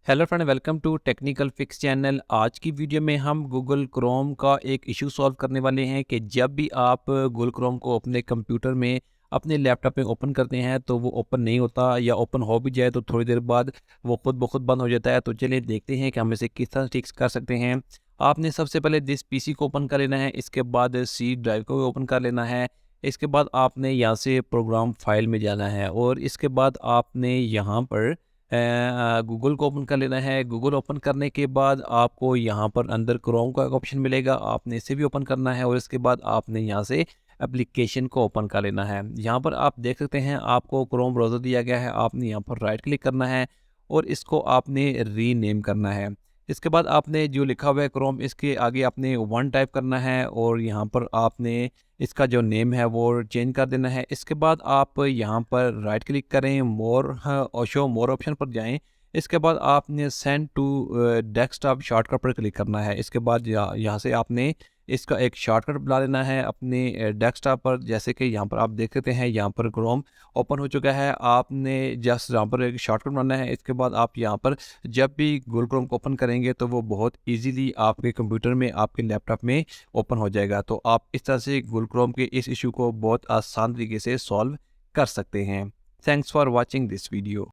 Hello friend, welcome to technical fix channel. आज की video में हम गूगल क्रोम का एक इशू सॉल्व करने वाले हैं कि जब भी आप गूगल क्रोम को अपने कंप्यूटर में अपने लैपटॉप में ओपन करते हैं तो वो ओपन नहीं होता, या ओपन हो भी जाए तो थोड़ी देर बाद वो खुद ब खुद बंद हो जाता है। तो चलिए देखते हैं कि हम इसे किस तरह ठीक कर सकते हैं। आपने सबसे पहले दिस पीसी को ओपन कर लेना है, इसके बाद सी ड्राइव को भी ओपन कर लेना है। इसके बाद आपने यहाँ से प्रोग्राम फाइल में जाना है और इसके बाद आपने यहाँ पर गूगल को ओपन कर लेना है। गूगल ओपन करने के बाद आपको यहाँ पर अंदर क्रोम का एक ऑप्शन मिलेगा, आपने इसे भी ओपन करना है और इसके बाद आपने यहाँ से एप्लीकेशन को ओपन कर लेना है। यहाँ पर आप देख सकते हैं आपको क्रोम ब्राउज़र दिया गया है, आपने यहाँ पर राइट क्लिक करना है और इसको आपने रीनेम करना है। इसके बाद आपने जो लिखा हुआ है क्रोम, इसके आगे आपने 1 टाइप करना है और यहाँ पर आपने इसका जो नेम है वो चेंज कर देना है। इसके बाद आप यहाँ पर राइट क्लिक करें, मोर और शो मोर ऑप्शन पर जाएँ। इसके बाद आपने सेंड टू डेस्कटॉप शॉर्टकट पर क्लिक करना है। इसके बाद यहाँ से आपने इसका एक शॉर्टकट बना लेना है अपने डेस्कटॉप पर। जैसे कि यहाँ पर आप देख सकते हैं, यहाँ पर क्रोम ओपन हो चुका है। आपने जस्ट यहाँ पर एक शॉर्टकट बनाना है। इसके बाद आप यहाँ पर जब भी गूगल क्रोम को ओपन करेंगे तो वो बहुत ईज़िली आपके कंप्यूटर में, आपके लैपटॉप में ओपन हो जाएगा। तो आप इस तरह से गूगल क्रोम के इस इशू को बहुत आसान तरीके से सॉल्व कर सकते हैं। Thanks for watching this video.